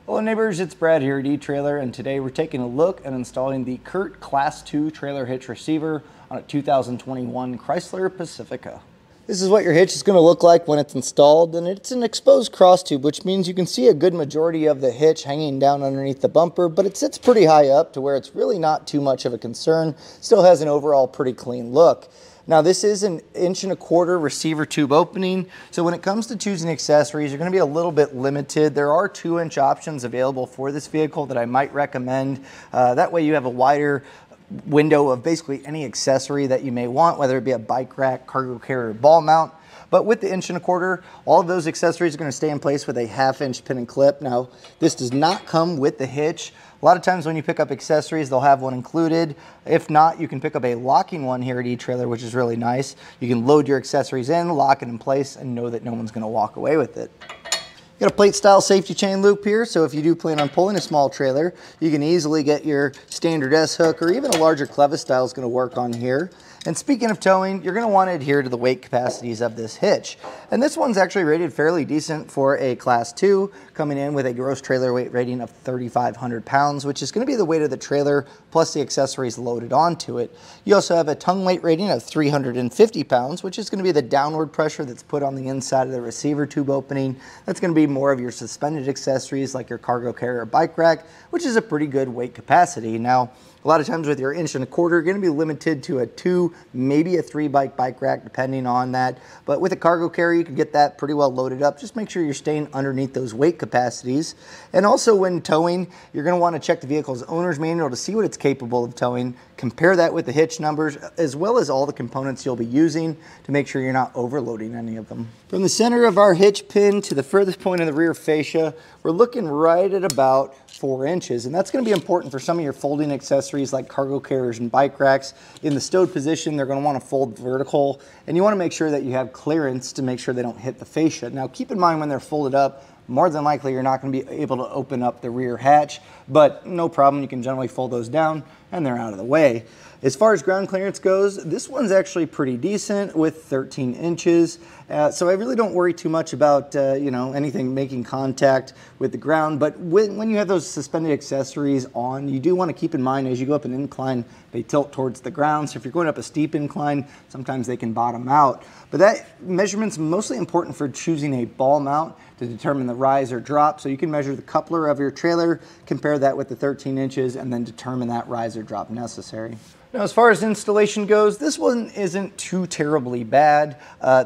Hello neighbors, it's Brad here at eTrailer, and today we're taking a look at installing the CURT Class 2 trailer hitch receiver on a 2021 Chrysler Pacifica. This is what your hitch is going to look like when it's installed, and it's an exposed cross tube, which means you can see a good majority of the hitch hanging down underneath the bumper, but it sits pretty high up to where it's really not too much of a concern. Still has an overall pretty clean look. Now this is an 1.25 inch receiver tube opening, so when it comes to choosing accessories, you're going to be a little bit limited. There are 2-inch options available for this vehicle that I might recommend. That way you have a wider window of basically any accessory that you may want, whether it be a bike rack, cargo carrier, ball mount. But with the 1.25 inch, all of those accessories are going to stay in place with a 1/2 inch pin and clip. Now, this does not come with the hitch. A lot of times when you pick up accessories, they'll have one included. If not, you can pick up a locking one here at eTrailer, which is really nice. You can load your accessories in, lock it in place, and know that no one's going to walk away with it. You got a plate style safety chain loop here, so if you do plan on pulling a small trailer, you can easily get your standard S-hook, or even a larger clevis style is going to work on here. And speaking of towing, you're going to want to adhere to the weight capacities of this hitch. And this one's actually rated fairly decent for a Class 2, coming in with a gross trailer weight rating of 3,500 pounds, which is going to be the weight of the trailer plus the accessories loaded onto it. You also have a tongue weight rating of 350 pounds, which is going to be the downward pressure that's put on the inside of the receiver tube opening. That's going to be more of your suspended accessories like your cargo carrier or bike rack, which is a pretty good weight capacity. Now, a lot of times with your 1.25 inch, you're going to be limited to a 2, maybe a 3 bike rack, depending on that. But with a cargo carrier, you can get that pretty well loaded up. Just make sure you're staying underneath those weight capacities. And also when towing, you're going to want to check the vehicle's owner's manual to see what it's capable of towing. Compare that with the hitch numbers, as well as all the components you'll be using to make sure you're not overloading any of them. From the center of our hitch pin to the furthest point in the rear fascia, we're looking right at about 4 inches, and that's going to be important for some of your folding accessories like cargo carriers and bike racks. In the stowed position, they're going to want to fold vertical, and you want to make sure that you have clearance to make sure they don't hit the fascia. Now keep in mind when they're folded up, more than likely you're not going to be able to open up the rear hatch, but no problem, you can generally fold those down and they're out of the way. As far as ground clearance goes, this one's actually pretty decent with 13 inches. So I really don't worry too much about anything making contact with the ground. But when you have those suspended accessories on, you do want to keep in mind as you go up an incline, they tilt towards the ground. So if you're going up a steep incline, sometimes they can bottom out. But that measurement's mostly important for choosing a ball mount to determine the rise or drop. So you can measure the coupler of your trailer, compare that with the 13 inches, and then determine that rise or drop necessary. Now, as far as installation goes, this one isn't too terribly bad.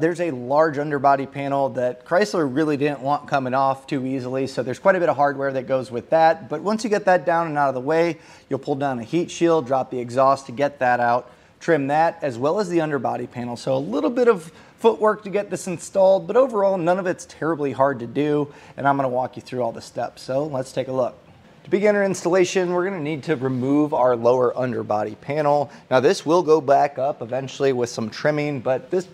There's a large underbody panel that Chrysler really didn't want coming off too easily, so there's quite a bit of hardware that goes with that. But once you get that down and out of the way, you'll pull down a heat shield, drop the exhaust to get that out, trim that, as well as the underbody panel. So a little bit of footwork to get this installed, but overall, none of it's terribly hard to do, and I'm going to walk you through all the steps. So let's take a look. To begin our installation, we're going to need to remove our lower underbody panel. Now this will go back up eventually with some trimming, but this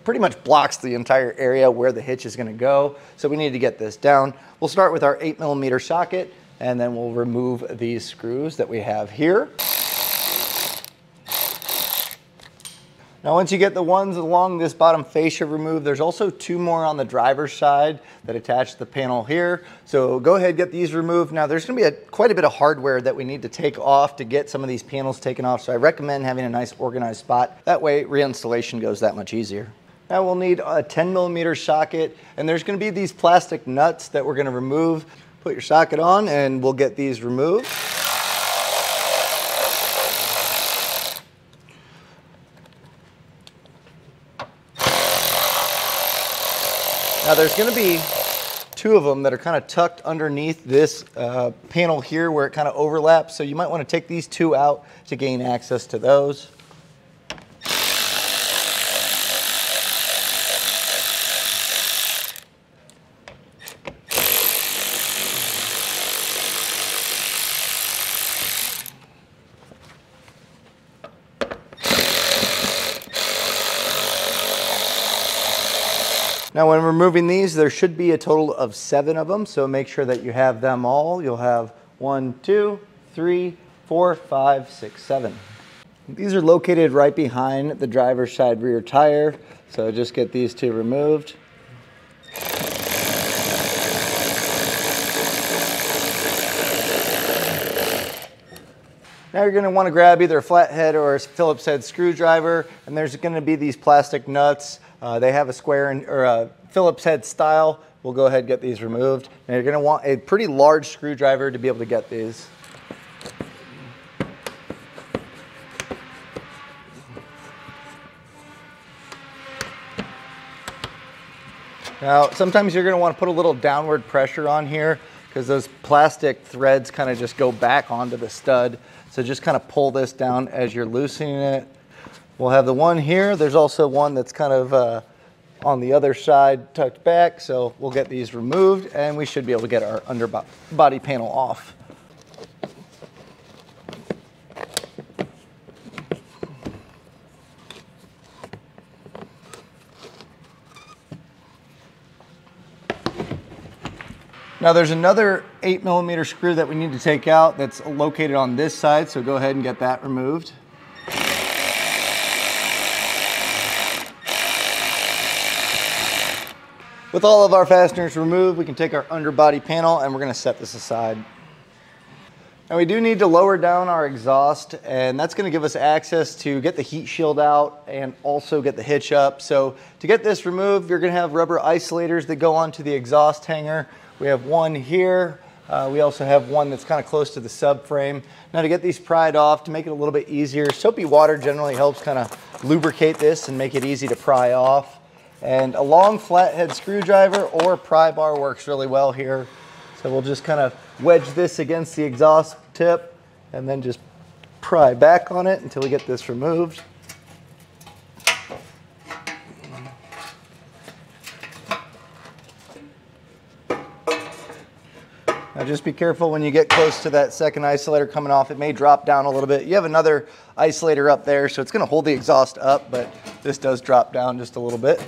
pretty much blocks the entire area where the hitch is going to go. So we need to get this down. We'll start with our 8mm socket, and then we'll remove these screws that we have here. Now once you get the ones along this bottom fascia removed, there's also 2 more on the driver's side that attach the panel here. So go ahead, get these removed. Now there's going to be quite a bit of hardware that we need to take off to get some of these panels taken off. So I recommend having a nice organized spot. That way reinstallation goes that much easier. Now we'll need a 10mm socket, and there's going to be these plastic nuts that we're going to remove. Put your socket on and we'll get these removed. Now there's going to be 2 of them that are kind of tucked underneath this panel here where it kind of overlaps. So you might want to take these 2 out to gain access to those. Now when removing these, there should be a total of 7 of them, so make sure that you have them all. You'll have 1, 2, 3, 4, 5, 6, 7. These are located right behind the driver's side rear tire, so just get these 2 removed. Now you're going to want to grab either a flathead or a Phillips head screwdriver, and there's going to be these plastic nuts. They have a square or a Phillips head style. We'll go ahead and get these removed. Now you're going to want a pretty large screwdriver to be able to get these. Now, sometimes you're going to want to put a little downward pressure on here because those plastic threads kind of just go back onto the stud. So just kind of pull this down as you're loosening it. We'll have the one here. There's also one that's kind of on the other side tucked back. So we'll get these removed and we should be able to get our underbody panel off. Now there's another 8mm screw that we need to take out that's located on this side, so go ahead and get that removed. With all of our fasteners removed, we can take our underbody panel and we're going to set this aside. Now we do need to lower down our exhaust, and that's going to give us access to get the heat shield out and also get the hitch up. So to get this removed, you're going to have rubber isolators that go onto the exhaust hanger. We have one here. We also have one that's kind of close to the subframe. Now to get these pried off, to make it a little bit easier, soapy water generally helps kind of lubricate this and make it easy to pry off. And a long flathead screwdriver or pry bar works really well here. So we'll just kind of wedge this against the exhaust tip and then just pry back on it until we get this removed. Now just be careful when you get close to that second isolator coming off. It may drop down a little bit. You have another isolator up there, so it's going to hold the exhaust up, but this does drop down just a little bit.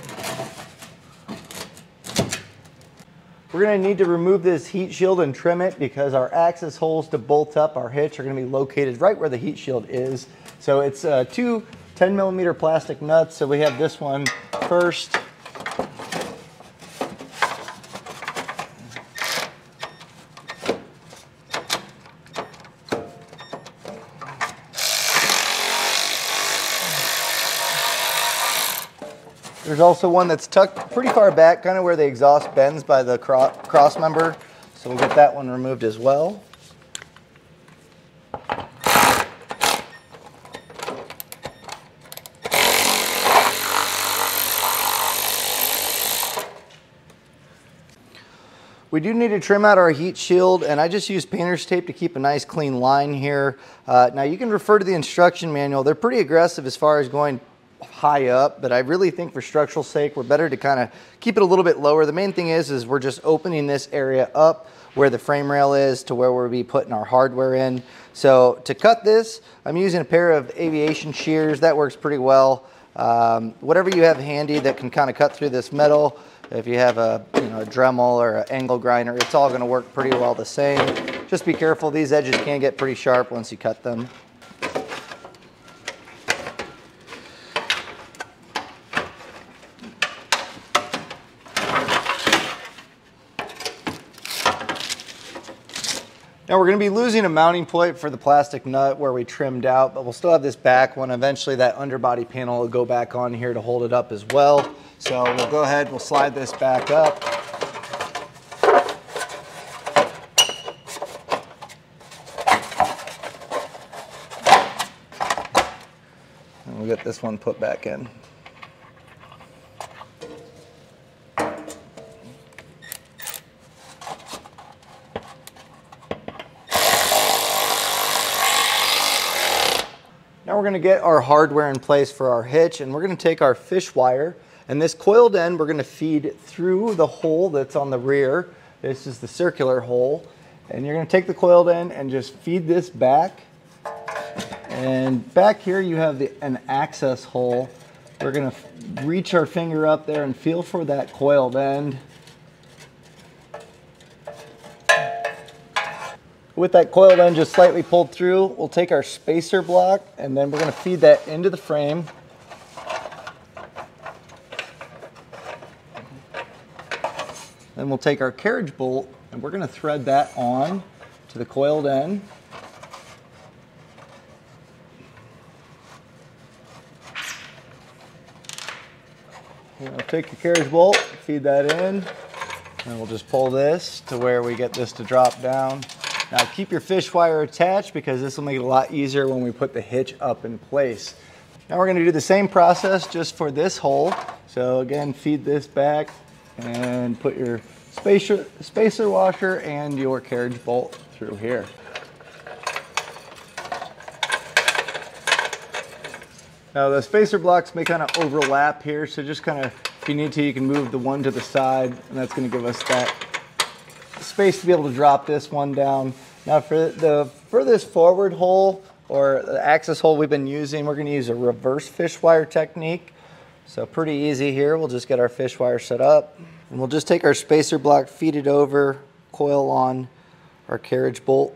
We're going to need to remove this heat shield and trim it because our access holes to bolt up our hitch are going to be located right where the heat shield is. So it's two 10mm plastic nuts. So we have this one first. There's also one that's tucked pretty far back, kind of where the exhaust bends by the cross member. So we'll get that one removed as well. We do need to trim out our heat shield, and I just use painter's tape to keep a nice clean line here. Now you can refer to the instruction manual. They're pretty aggressive as far as going high up, but I really think for structural sake we're better to kind of keep it a little bit lower. The main thing is we're just opening this area up where the frame rail is to where we'll be putting our hardware in. So to cut this, I'm using a pair of aviation shears. That works pretty well. Whatever you have handy that can kind of cut through this metal. If you have a Dremel or an angle grinder, it's all going to work pretty well the same. Just be careful, these edges can get pretty sharp once you cut them. Now we're going to be losing a mounting point for the plastic nut where we trimmed out, but we'll still have this back one. Eventually that underbody panel will go back on here to hold it up as well. So we'll go ahead, we'll slide this back up. And we'll get this one put back in. Now we're going to get our hardware in place for our hitch, and we're going to take our fish wire, and this coiled end we're going to feed through the hole that's on the rear. This is the circular hole, and you're going to take the coiled end and just feed this back. And back here you have an access hole. We're going to reach our finger up there and feel for that coiled end. With that coiled end just slightly pulled through, we'll take our spacer block and then we're going to feed that into the frame. Then we'll take our carriage bolt and we're going to thread that on to the coiled end. Take your carriage bolt, feed that in, and we'll just pull this to where we get this to drop down. Now keep your fish wire attached because this will make it a lot easier when we put the hitch up in place. Now we're going to do the same process just for this hole. So again, feed this back and put your spacer washer and your carriage bolt through here. Now the spacer blocks may kind of overlap here, so just kind of, if you need to, you can move the one to the side, and that's going to give us that space to be able to drop this one down. Now for the furthest forward hole, or the access hole we've been using, we're going to use a reverse fish wire technique. So pretty easy here. We'll just get our fish wire set up, and we'll just take our spacer block, feed it over, coil on our carriage bolt.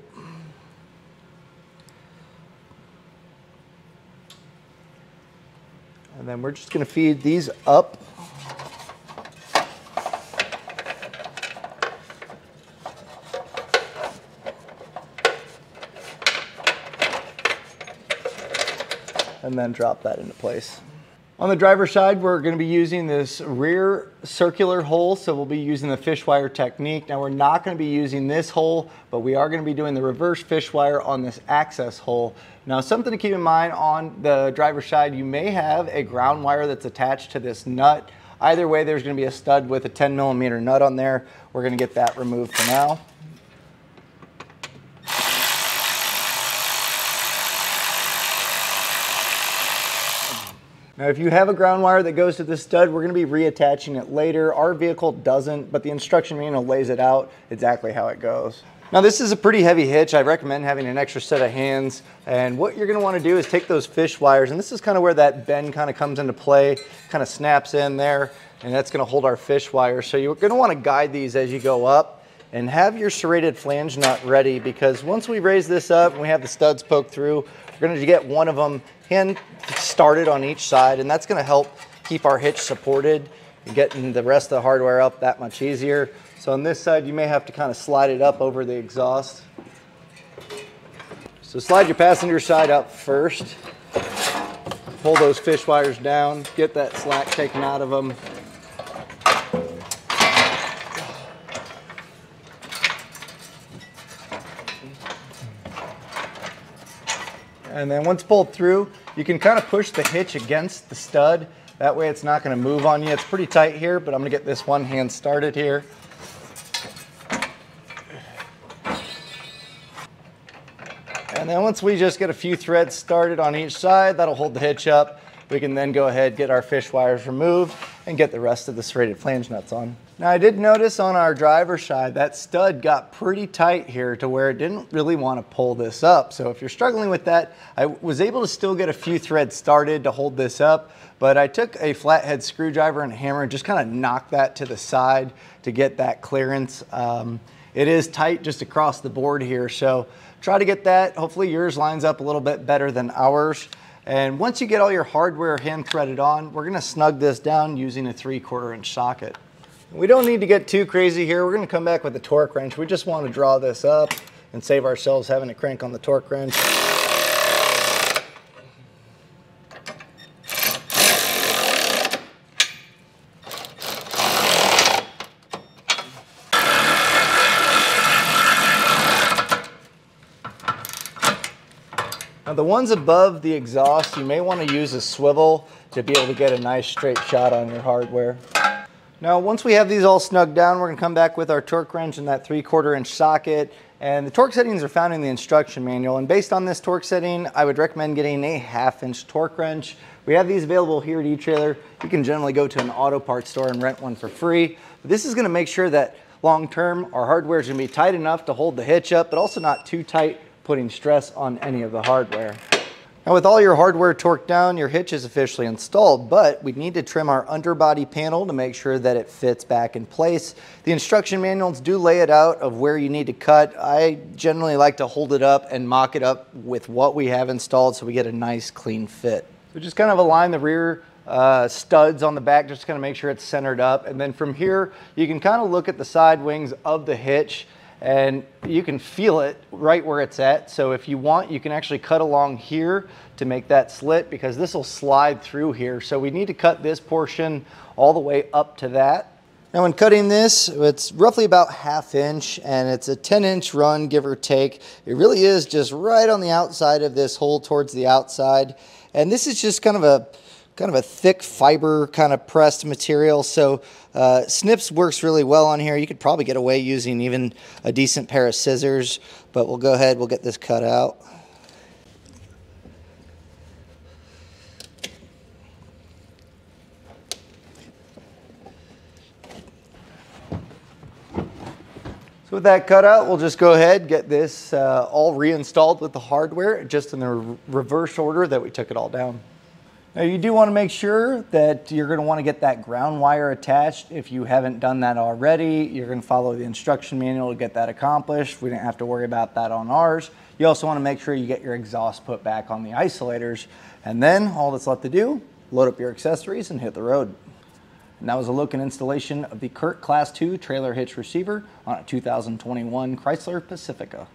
And then we're just going to feed these up. And then drop that into place. On the driver's side, we're going to be using this rear circular hole, so we'll be using the fish wire technique. Now we're not going to be using this hole, but we are going to be doing the reverse fish wire on this access hole. Now something to keep in mind on the driver's side, you may have a ground wire that's attached to this nut. Either way, there's going to be a stud with a 10mm nut on there. We're going to get that removed for now. Now if you have a ground wire that goes to this stud, we're going to be reattaching it later. Our vehicle doesn't, but the instruction manual lays it out exactly how it goes. Now this is a pretty heavy hitch. I recommend having an extra set of hands, and what you're going to want to do is take those fish wires, and this is kind of where that bend kind of comes into play, kind of snaps in there, and that's going to hold our fish wire. So you're going to want to guide these as you go up, and have your serrated flange nut ready, because once we raise this up and we have the studs poked through, we're going to get one of them hand started on each side, and that's going to help keep our hitch supported and getting the rest of the hardware up that much easier. So on this side, you may have to kind of slide it up over the exhaust. So slide your passenger side up first. Pull those fish wires down, get that slack taken out of them. And then once pulled through, you can kind of push the hitch against the stud. That way it's not going to move on you. It's pretty tight here, but I'm going to get this one hand started here. And then once we just get a few threads started on each side, that'll hold the hitch up. We can then go ahead, get our fish wires removed, and get the rest of the serrated flange nuts on. Now I did notice on our driver's side that stud got pretty tight here to where it didn't really want to pull this up. So if you're struggling with that, I was able to still get a few threads started to hold this up, but I took a flathead screwdriver and a hammer and just kind of knocked that to the side to get that clearance. It is tight just across the board here, so try to get that. Hopefully yours lines up a little bit better than ours. And once you get all your hardware hand threaded on, we're going to snug this down using a 3/4 inch socket. We don't need to get too crazy here. We're going to come back with a torque wrench. We just want to draw this up and save ourselves having to crank on the torque wrench. Now the ones above the exhaust, you may want to use a swivel to be able to get a nice straight shot on your hardware. Now once we have these all snugged down, we're going to come back with our torque wrench and that 3/4 inch socket. And the torque settings are found in the instruction manual. And based on this torque setting, I would recommend getting a 1/2 inch torque wrench. We have these available here at eTrailer. You can generally go to an auto parts store and rent one for free. But this is going to make sure that long term our hardware is going to be tight enough to hold the hitch up, but also not too tight, putting stress on any of the hardware. Now with all your hardware torqued down, your hitch is officially installed, but we need to trim our underbody panel to make sure that it fits back in place. The instruction manuals do lay it out of where you need to cut. I generally like to hold it up and mock it up with what we have installed so we get a nice clean fit. So just kind of align the rear studs on the back, just kind of make sure it's centered up. And then from here, you can kind of look at the side wings of the hitch and you can feel it right where it's at. So if you want, you can actually cut along here to make that slit, because this will slide through here. So we need to cut this portion all the way up to that. Now when cutting this, it's roughly about 1/2 inch, and it's a 10-inch run, give or take. It really is just right on the outside of this hole towards the outside. And this is just kind of a thick fiber kind of pressed material. So snips works really well on here. You could probably get away using even a decent pair of scissors, but we'll go ahead, we'll get this cut out. So with that cut out, we'll just go ahead, get this all reinstalled with the hardware, just in the reverse order that we took it all down. Now you do want to make sure that you're going to want to get that ground wire attached. If you haven't done that already, you're going to follow the instruction manual to get that accomplished. We didn't have to worry about that on ours. You also want to make sure you get your exhaust put back on the isolators. And then all that's left to do, load up your accessories and hit the road. And that was a look and installation of the CURT Class 2 trailer hitch receiver on a 2021 Chrysler Pacifica.